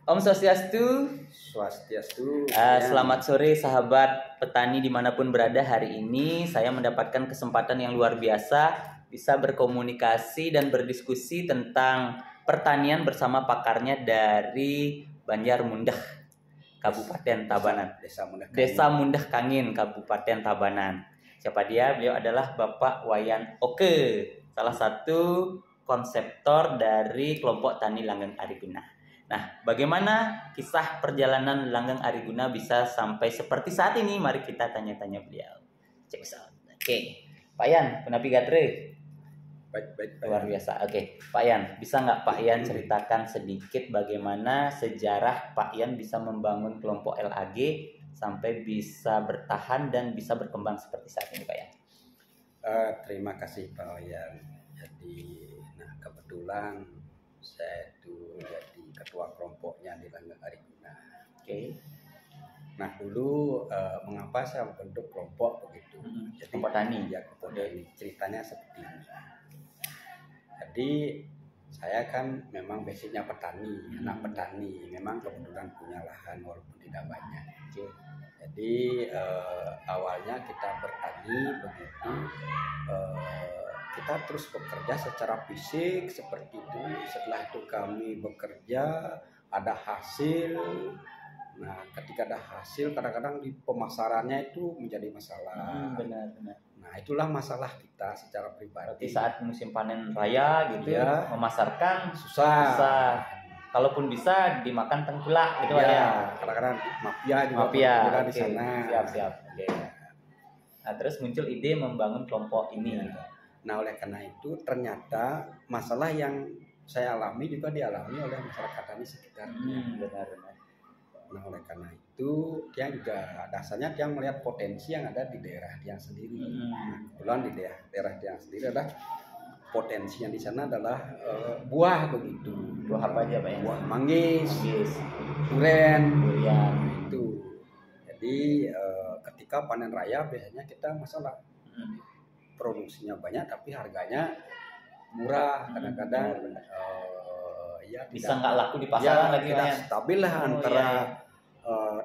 Om Swastiastu. Swastiastu. Selamat sore sahabat petani dimanapun berada. Hari ini saya mendapatkan kesempatan yang luar biasa bisa berkomunikasi dan berdiskusi tentang pertanian bersama pakarnya dari Banjarmundah, Kabupaten Tabanan. Desa Mundah Kangin, Kabupaten Tabanan. Siapa dia? Beliau adalah Bapak Wayan Oke, salah satu konseptor dari kelompok tani Langgeng Ariguna. Nah, bagaimana kisah perjalanan Langgeng Ariguna bisa sampai seperti saat ini? Mari kita tanya-tanya beliau. Check out. Oke, Pak Yan, kenapa gatre? Baik. Luar biasa. Oke, Pak Yan, bisa nggak Pak Yan ceritakan sedikit bagaimana sejarah Pak Yan bisa membangun kelompok LAG sampai bisa bertahan dan bisa berkembang seperti saat ini, Pak Yan? Terima kasih Pak Wayan. Jadi, kebetulan saya itu jadi ketua kelompoknya di Langgeng Ariguna. Oke. Nah, dulu mengapa saya membentuk kelompok begitu? Jadi kelompok tani. Ya, kelompok tani. Ceritanya seperti ini. Jadi saya kan memang basicnya petani, anak petani. Memang kebetulan punya lahan walaupun tidak banyak. Oke. Jadi awalnya kita bertani begitu. Kita terus bekerja secara fisik seperti itu. Setelah itu kami bekerja, ada hasil. Nah, ketika ada hasil, kadang-kadang di pemasarannya itu menjadi masalah. Benar. Nah, itulah masalah kita secara pribadi. Berarti saat musim panen raya gitu, ya, memasarkan susah. Kalaupun bisa dimakan tengkulak gitu ya. Kadang-kadang mafia di sana. Siap. Oke. Nah, terus muncul ide membangun kelompok ini. Ya. Nah, oleh karena itu ternyata masalah yang saya alami juga dialami oleh masyarakat tani sekitarnya. Benar. Nah, oleh karena itu dia juga dasarnya dia melihat potensi yang ada di daerah dia sendiri. Nah, kebetulan di daerah dia sendiri adalah potensi yang di sana adalah buah begitu. Buah apa aja Pak ya? Buah manggis, durian. Itu. Jadi ketika panen raya biasanya kita masalah. Produksinya banyak tapi harganya murah, kadang-kadang bisa nggak laku di pasaran lagi, tidak stabil lah antara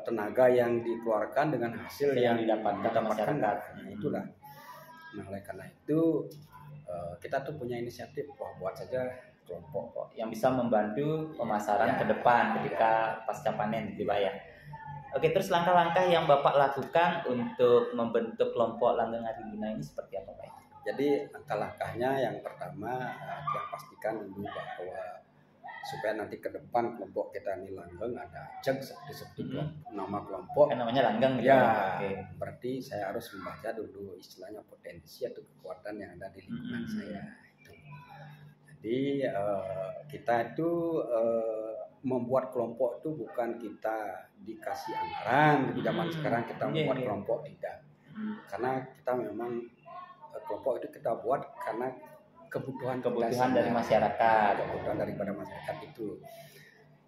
tenaga yang dikeluarkan dengan hasil yang didapatkan masyarakat. Nah, itulah. Nah, oleh karena itu kita tuh punya inisiatif buat saja kelompok yang bisa membantu pemasaran ke depan ketika pasca panen gitu Pak ya. Oke, terus langkah-langkah yang Bapak lakukan untuk membentuk kelompok Langgeng Ariguna ini seperti apa Pak? Jadi langkah-langkahnya yang pertama yang pastikan dulu bahwa supaya nanti ke depan kelompok kita ini langgeng ada cek seperti nama kelompok. Kan namanya langgeng ya. Oke. Berarti saya harus membaca dulu istilahnya potensi atau kekuatan yang ada di lingkungan saya. Jadi kita itu membuat kelompok itu bukan kita dikasih anggaran di zaman sekarang kita membuat kelompok, tidak. Karena kita memang kelompok itu kita buat karena kebutuhan dari masyarakat, kebutuhan daripada masyarakat itu.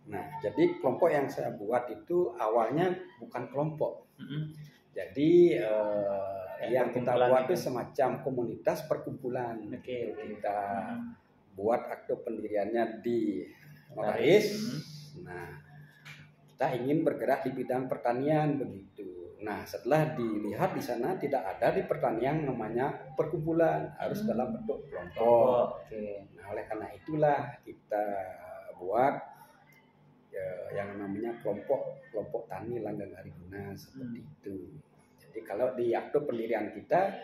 Nah, jadi kelompok yang saya buat itu awalnya bukan kelompok. Jadi yang kita buat itu semacam komunitas perkumpulan. Kita buat akte pendiriannya di notaris. Nah, kita ingin bergerak di bidang pertanian begitu. Nah, setelah dilihat di sana tidak ada di pertanian namanya perkumpulan, harus dalam bentuk kelompok. Nah, oleh karena itulah kita buat yang namanya kelompok tani Langgeng Ariguna seperti itu. Jadi kalau di akte pendirian kita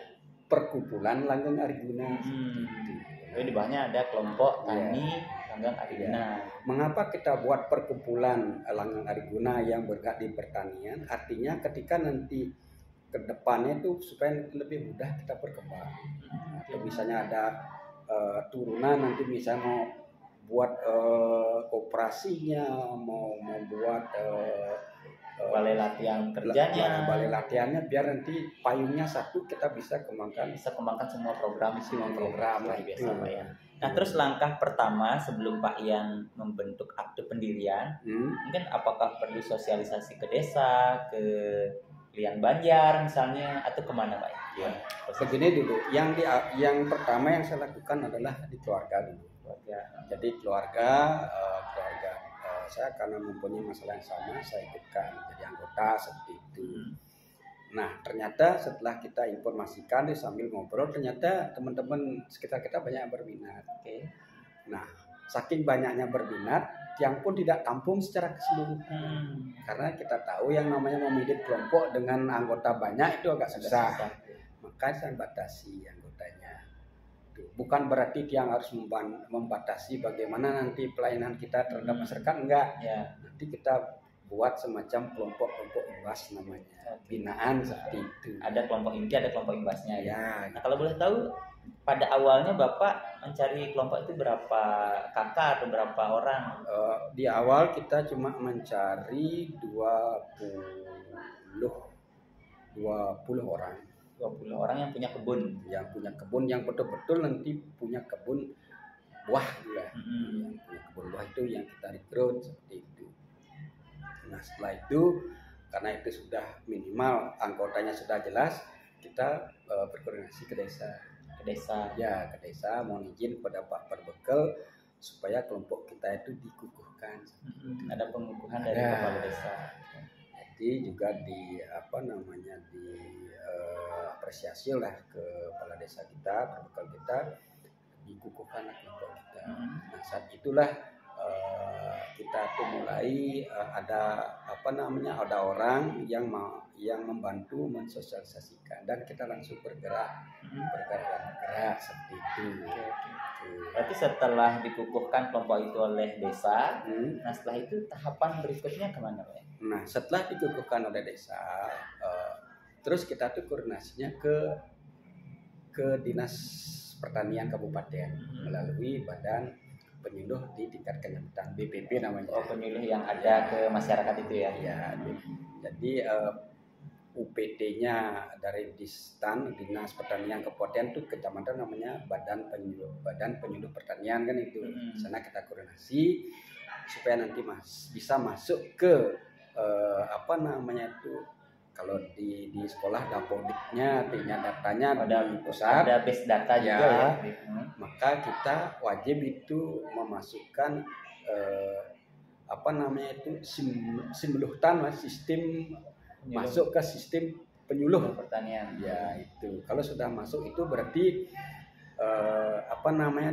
perkumpulan Langgeng Ariguna seperti itu. Jadi di bawahnya ada kelompok tani Langgeng Ariguna. Mengapa kita buat perkumpulan Langgeng Ariguna yang bergerak di pertanian? Artinya ketika nanti ke depannya itu supaya lebih mudah kita berkembang. Atau misalnya ada turunan nanti misalnya mau buat koperasinya, mau membuat balai latihan kerjanya, balai latihannya biar nanti payungnya satu kita bisa kembangkan semua program lah biasa Pak ya. Nah, terus langkah pertama sebelum Pak Yan membentuk akte pendirian, mungkin apakah perlu sosialisasi ke desa, ke Lian Banjar misalnya, atau kemana Pak? Ya, begini dulu. Yang pertama yang saya lakukan adalah di keluarga dulu. Jadi keluarga saya karena mempunyai masalah yang sama, saya ikutkan jadi anggota seperti itu. Nah, ternyata setelah kita informasikan sambil ngobrol, ternyata teman-teman sekitar kita banyak yang berminat. Nah, saking banyaknya berminat, yang pun tidak tampung secara keseluruhan. Karena kita tahu yang namanya memilih kelompok dengan anggota banyak itu agak susah. Maka saya batasi anggotanya. Bukan berarti dia harus membatasi bagaimana nanti pelayanan kita terhadap masyarakat, enggak. Nanti kita buat semacam kelompok-kelompok imbas namanya, binaan seperti itu. Ada kelompok inti, ada kelompok imbasnya. Ya. Nah, kalau boleh tahu, pada awalnya Bapak mencari kelompok itu berapa kakak atau berapa orang? Di awal kita cuma mencari 20 orang. 20 orang yang punya kebun. Yang punya kebun, yang betul-betul nanti punya kebun buah juga. Yang punya kebun buah itu yang kita rekrut seperti itu. Nah, setelah itu karena itu sudah minimal anggotanya sudah jelas, kita berkoordinasi ke desa. Ya, ke desa mohon izin kepada Pak Perbekal supaya kelompok kita itu dikukuhkan. Ada pengukuhan dari kepala desa. Jadi juga apresiasi lah ke kepala desa kita, Perbekal kita, dikukuhkan kelompok kita. Nah, saat itulah kita tuh mulai ada orang yang membantu mensosialisasikan dan kita langsung bergerak seperti itu. Berarti setelah dikukuhkan kelompok itu oleh desa, nah setelah itu tahapan berikutnya kemana, Pak? Nah, setelah dikukuhkan oleh desa, terus kita tuh koordinasinya ke dinas pertanian kabupaten melalui badan penyuluh di tingkat kecamatan, BPP namanya. Penyuluh yang ada ke masyarakat itu ya? Iya. Jadi UPT-nya dari Distan, Dinas Pertanian Kabupaten itu kecamatan namanya Badan Penyuluh Pertanian kan itu. Di sana kita koordinasi supaya nanti bisa masuk ke kalau di sekolah dapodiknya, datanya di pusat, ada base data juga ya. Maka kita wajib itu memasukkan sistem masuk ke sistem penyuluh pertanian. Ya itu. Kalau sudah masuk itu berarti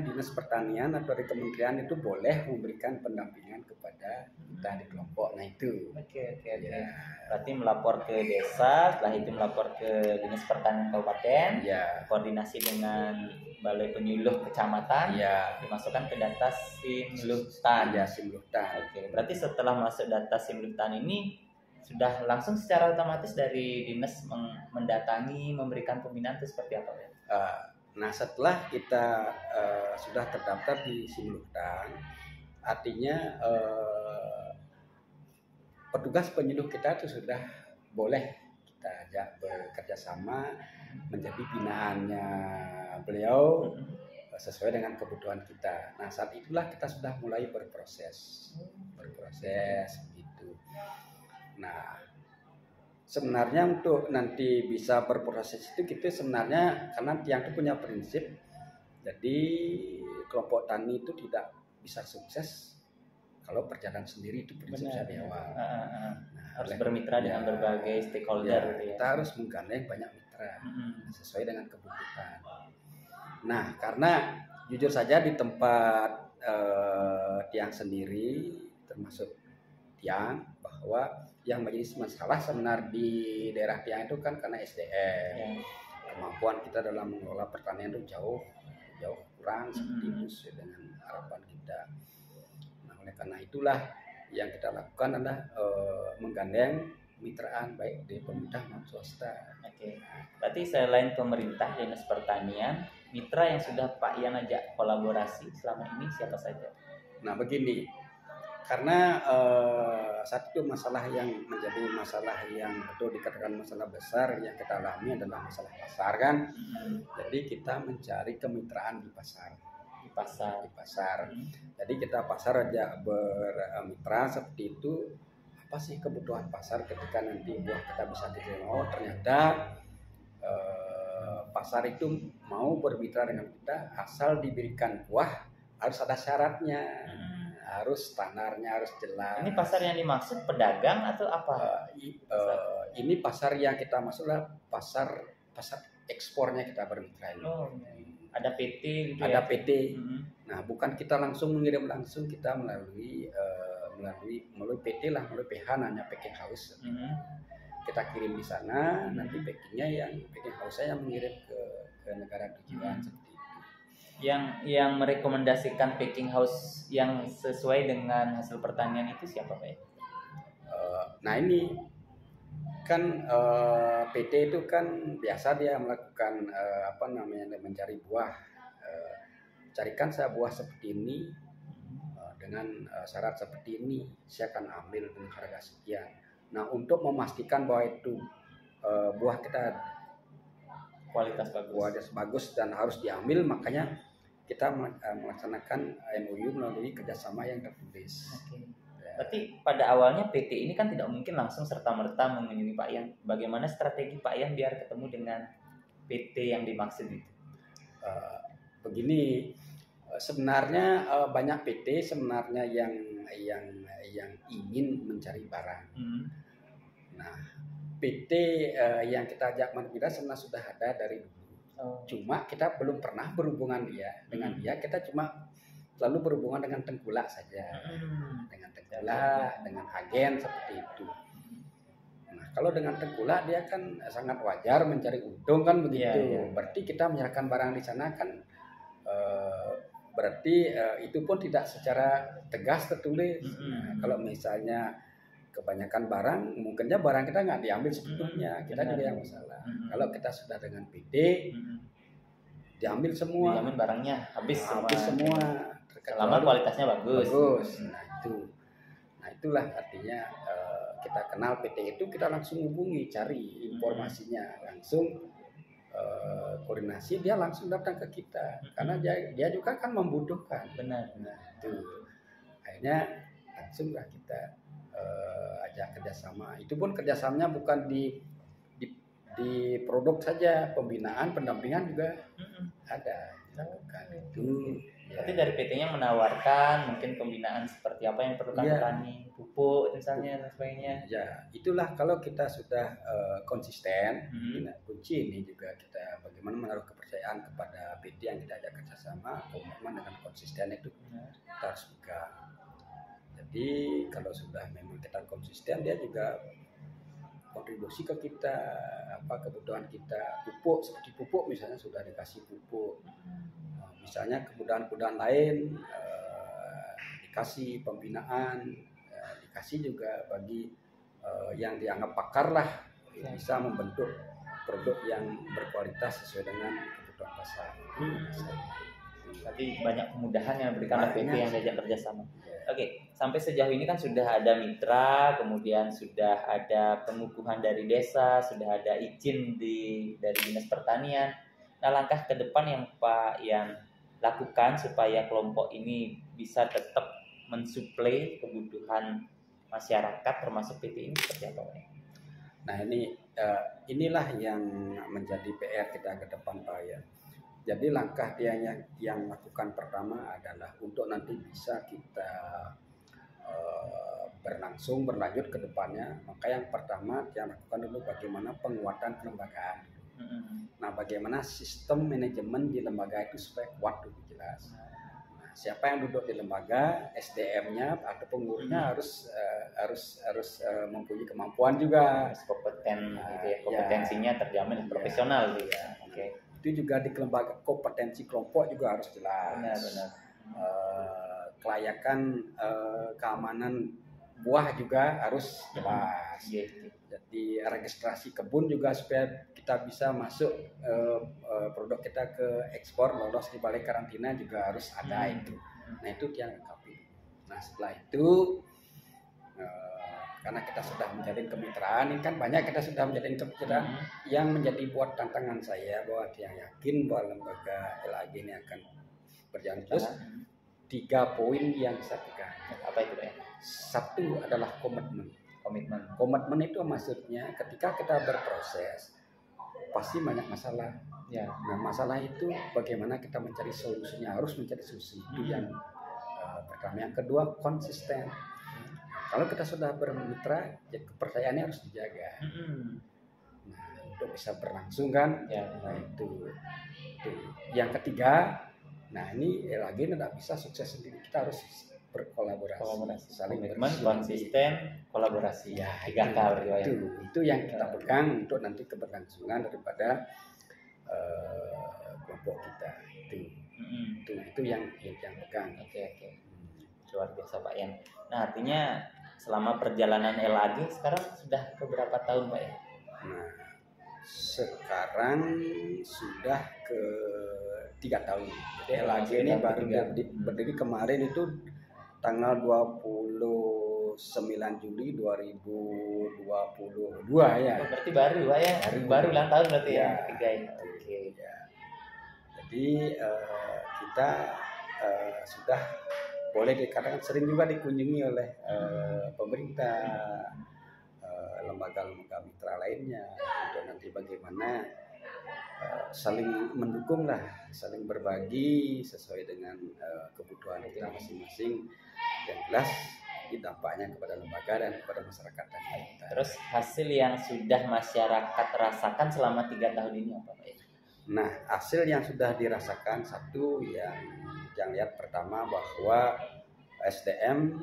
dinas pertanian atau dari kementerian itu boleh memberikan pendampingan kepada kita di kelompok. Nah itu. Oke. Berarti melapor ke desa, setelah itu melapor ke dinas pertanian kabupaten, koordinasi dengan balai penyuluh kecamatan, dimasukkan ke data Simluhtan. Simluhtan. Oke. Berarti setelah masuk data Simluhtan ini sudah langsung secara otomatis dari dinas mendatangi, memberikan pembinaan itu seperti apa, Pak? Nah, setelah kita sudah terdaftar di Simluhtan, artinya petugas penyuluh kita itu sudah boleh kita ajak bekerja sama menjadi binaannya beliau sesuai dengan kebutuhan kita. Nah, saat itulah kita sudah mulai berproses gitu. Nah, sebenarnya untuk nanti bisa berproses itu kita sebenarnya karena yang itu punya prinsip, jadi kelompok tani itu tidak bisa sukses kalau berjalan sendiri, itu prinsip saya di awal. Harus bermitra dengan berbagai stakeholder. Kita harus menggandeng banyak mitra sesuai dengan kebutuhan. Nah, karena jujur saja di tempat Tiang sendiri, termasuk Tiang, bahwa yang menjadi masalah sebenarnya di daerah Tiang itu kan karena SDM. Kemampuan kita dalam mengelola pertanian itu jauh kurang seperti itu sesuai dengan harapan kita. Nah, oleh karena itulah yang kita lakukan adalah menggandeng mitraan baik di pemerintah maupun swasta. Oke. Berarti selain pemerintah, dinas pertanian, mitra yang sudah Pak Ian ajak kolaborasi selama ini siapa saja? Nah, begini. Karena saat itu masalah yang menjadi masalah yang betul dikatakan masalah besar yang kita alami adalah masalah pasar kan. Jadi kita mencari kemitraan di pasar. Jadi kita pasar aja bermitra seperti itu. Apa sih kebutuhan pasar ketika nanti buah kita bisa diterima? Oh, ternyata pasar itu mau bermitra dengan kita asal diberikan buah harus ada syaratnya. harus standarnya harus jelas. Ini pasar yang dimaksud pedagang atau apa? Ini pasar yang kita maksudlah pasar ekspornya kita bermitra ini. Oh, ada PT gitu ada ya? PT. Nah, bukan kita langsung mengirim langsung, kita melalui PT lah, melalui PH namanya packing house. Kita kirim di sana, nanti packingnya packing house-nya yang mengirim ke negara tujuan seperti itu. Yang merekomendasikan packing house yang sesuai dengan hasil pertanian itu siapa Pak? Nah ini kan PT itu kan biasa dia melakukan mencari buah. Carikan saya buah seperti ini dengan syarat seperti ini, saya akan ambil dengan harga sekian. Nah, untuk memastikan bahwa itu buah kita kualitas bagus dan harus diambil, makanya kita melaksanakan MOU melalui kerjasama yang tertulis. Okay. Berarti pada awalnya PT ini kan tidak mungkin langsung serta-merta mengunjungi Pak Yan. Bagaimana strategi Pak Yan biar ketemu dengan PT yang dimaksud itu? Begini, sebenarnya banyak PT sebenarnya yang ingin mencari barang. Nah, PT yang kita ajak kita sebenarnya sudah ada dari dulu. Cuma kita belum pernah berhubungan dengan dia. Kita cuma selalu berhubungan dengan tengkulak saja, dengan tengkulak, dengan agen seperti itu. Nah, kalau dengan tengkulak dia kan sangat wajar mencari untung kan begitu. Berarti kita menyerahkan barang di sana kan. Berarti itu pun tidak secara tegas tertulis. Nah, kalau misalnya kebanyakan barang, mungkinnya barang kita nggak diambil sepenuhnya, kita juga yang masalah. Kalau kita sudah dengan PT, diambil semua. Diambil barangnya habis semua. Selama kualitasnya bagus. Nah itulah artinya kita kenal PT itu, kita langsung hubungi, cari informasinya langsung. Koordinasi, dia langsung datang ke kita karena dia juga kan membutuhkan. Benar. Nah itu akhirnya langsunglah kita ajak kerjasama. Itu pun kerjasamanya bukan di produk saja, pembinaan, pendampingan juga ada dilakukan itu. Tapi dari PT-nya menawarkan mungkin pembinaan seperti apa yang diperlukan petani, pupuk misalnya dan sebagainya. Ya, itulah kalau kita sudah konsisten. Nah, kunci ini juga kita bagaimana menaruh kepercayaan kepada PT yang kita ajak kerjasama, komitmen dengan konsisten itu kita harus pegang. Jadi kalau sudah memang kita konsisten, dia juga kontribusi ke kita, apa kebutuhan kita, pupuk seperti pupuk misalnya sudah dikasih pupuk. Misalnya kebutuhan lain dikasih pembinaan, dikasih juga bagi yang dianggap pakar lah, bisa membentuk produk yang berkualitas sesuai dengan kebutuhan pasar. Berarti banyak kemudahan yang diberikan oleh PT yang diajak kerjasama. Oke, sampai sejauh ini kan sudah ada mitra, kemudian sudah ada pengukuhan dari desa, sudah ada izin dari Dinas Pertanian. Nah, langkah ke depan yang Pak yang lakukan supaya kelompok ini bisa tetap mensuplai kebutuhan masyarakat termasuk PT ini seperti apa Pak? Nah inilah yang menjadi PR kita ke depan Pak ya. Jadi langkah dia yang lakukan pertama adalah untuk nanti bisa kita berlanjut ke depannya. Maka yang pertama dia lakukan dulu bagaimana penguatan kelembagaan. Nah, bagaimana sistem manajemen di lembaga itu supaya kuat dulu jelas. Nah, siapa yang duduk di lembaga, SDM-nya atau pengurusnya harus mempunyai kemampuan juga, kompeten, gitu ya. Kompetensinya terjamin profesional gitu ya. Oke. Itu juga di lembaga kompetensi kelompok juga harus jelas. Benar. Kelayakan keamanan buah juga harus jelas. Jadi registrasi kebun juga supaya kita bisa masuk produk kita ke ekspor, lolos di balai karantina juga harus ada itu. Nah itu yang lengkapi. Nah setelah itu karena kita sudah menjalin kemitraan, ini kan banyak kita sudah menjalin kemitraan yang menjadi buat tantangan saya bahwa dia yakin bahwa lembaga LAG ini akan berjalan terus. 3 poin yang saya pegang. Apa itu Pak? Satu adalah komitmen. Komitmen itu maksudnya ketika kita berproses pasti banyak masalah. Ya. Nah masalah itu bagaimana kita mencari solusinya, harus mencari solusi itu yang pertama. Yang kedua konsisten. Kalau kita sudah bermitra, ya kepercayaannya harus dijaga. Nah, untuk bisa berlangsung kan, nah itu. Yang ketiga, nah ini lagi tidak bisa sukses sendiri, kita harus berkolaborasi, saling komitmen, konsisten, kolaborasi. Ya, 3K itu yang kita pegang untuk nanti keberlangsungan daripada kelompok kita. Itu yang pegang. Oke. Luar biasa Pak Yan. Nah, artinya selama perjalanan LAG sekarang sudah ke berapa tahun Pak Yan? Nah, sekarang sudah ke 3 tahun. Jadi LAG ini baru berdiri kemarin itu tanggal 29 Juli 2022 ya. Berarti baru Pak ya? Baru ulang tahun berarti ya? Oke. Ya. Jadi kita sudah boleh dikatakan sering juga dikunjungi oleh pemerintah, lembaga-lembaga mitra lainnya untuk nanti bagaimana saling mendukung lah, saling berbagi sesuai dengan kebutuhan kita masing-masing. Yang jelas ini dampaknya kepada lembaga dan kepada masyarakat dan kita. Terus hasil yang sudah masyarakat rasakan selama 3 tahun ini apa Pak? Nah, hasil yang sudah dirasakan satu yang lihat pertama bahwa SDM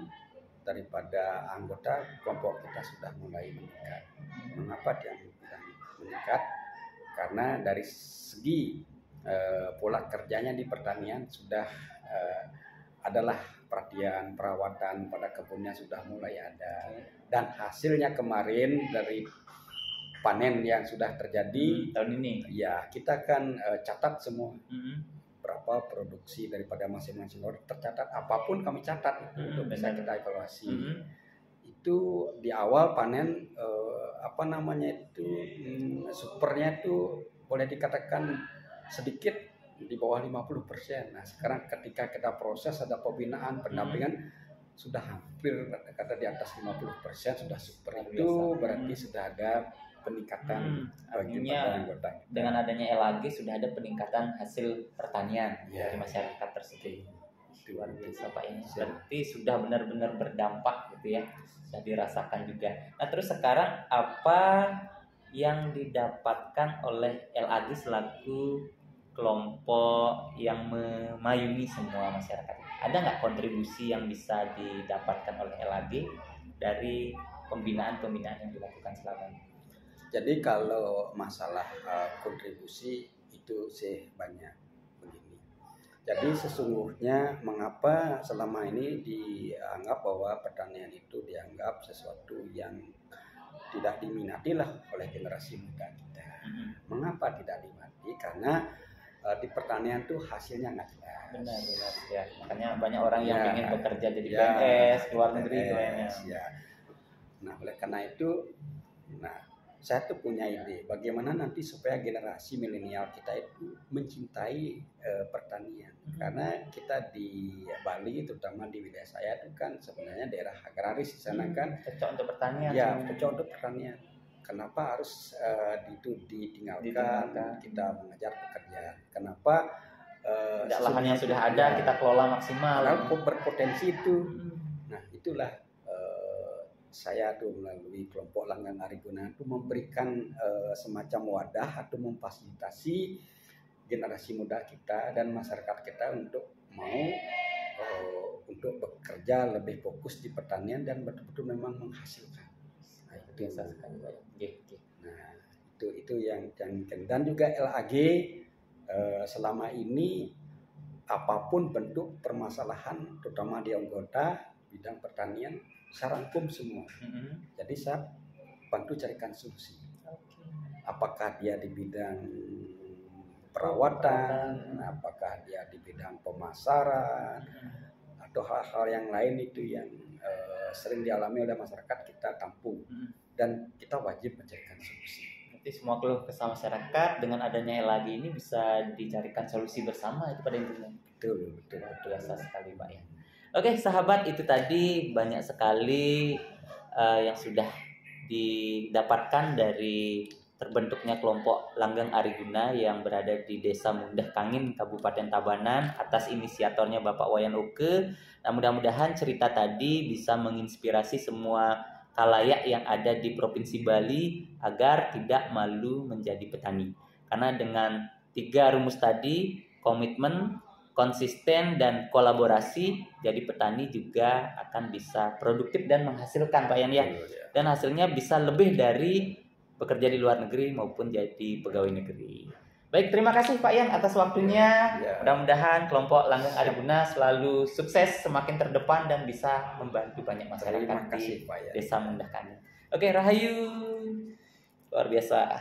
daripada anggota kelompok kita sudah mulai meningkat. Mengapa dia meningkat? Karena dari segi pola kerjanya di pertanian sudah adalah perhatian, perawatan pada kebunnya sudah mulai ada. Dan hasilnya kemarin dari panen yang sudah terjadi tahun ini, ya kita kan catat semua berapa produksi daripada masing-masing orang tercatat, apapun kami catat untuk bisa kita evaluasi. Itu di awal panen supernya itu boleh dikatakan sedikit di bawah 50%. Nah sekarang ketika kita proses ada pembinaan pendampingan sudah hampir kata di atas 50%, sudah super. Itu berarti sudah ada peningkatan artinya dengan adanya LAG sudah ada peningkatan hasil pertanian dari masyarakat tersebut. Luar biasa Pak ini. Berarti sudah benar-benar berdampak gitu ya, sudah dirasakan juga. Nah terus sekarang apa yang didapatkan oleh LAG selaku kelompok yang memayungi semua masyarakat? Ada nggak kontribusi yang bisa didapatkan oleh LAG dari pembinaan-pembinaan yang dilakukan selama ini? Jadi kalau masalah kontribusi itu sih banyak begini. Jadi sesungguhnya mengapa selama ini dianggap bahwa pertanian itu dianggap sesuatu yang tidak diminati lah oleh generasi muda kita. Mengapa tidak diminati? Karena di pertanian tuh hasilnya nggak jelas. Benar ya. Makanya banyak orang yang ingin bekerja jadi PNS, luar negeri ya. Nah oleh karena itu, saya tuh punya ide bagaimana nanti supaya generasi milenial kita itu mencintai pertanian. Karena kita di Bali, terutama di wilayah saya itu kan sebenarnya daerah agraris di sana kan. Cocok untuk pertanian. Ya, cocok untuk pertanian. Kenapa harus itu ditinggalkan? Kita mengejar pekerjaan. Kenapa lahan yang sudah ada kita kelola maksimal? Karena berpotensi itu. Nah, itulah saya tuh melalui kelompok Langgeng Ariguna itu memberikan semacam wadah atau memfasilitasi generasi muda kita dan masyarakat kita untuk mau untuk bekerja lebih fokus di pertanian dan betul-betul memang menghasilkan. Nah, itu yang dan juga LAG selama ini apapun bentuk permasalahan terutama di anggota bidang pertanian saya rangkum semua. Jadi saya bantu carikan solusi. Apakah dia di bidang perawatan, apakah dia di bidang pemasaran, atau hal-hal yang lain itu yang sering dialami oleh masyarakat kita tampung dan kita wajib mencarikan solusi. Berarti semua keluh kesah masyarakat dengan adanya LAG ini bisa dicarikan solusi bersama itu pada intinya. Betul. Biasa sekali Pak ya. Oke sahabat, itu tadi banyak sekali yang sudah didapatkan dari terbentuknya kelompok Langgeng Ariguna yang berada di Desa Mundah Kangin, Kabupaten Tabanan atas inisiatornya Bapak Wayan Oke. Nah, mudah-mudahan cerita tadi bisa menginspirasi semua khalayak yang ada di Provinsi Bali agar tidak malu menjadi petani. Karena dengan 3 rumus tadi, komitmen, konsisten, dan kolaborasi, jadi petani juga akan bisa produktif dan menghasilkan, Pak Yan ya. Dan hasilnya bisa lebih dari bekerja di luar negeri maupun jadi pegawai negeri. Baik, terima kasih Pak Yan atas waktunya. Mudah-mudahan kelompok Langgeng Ariguna selalu sukses, semakin terdepan dan bisa membantu banyak masyarakat di Desa Mundakani. Oke, Rahayu. Luar biasa.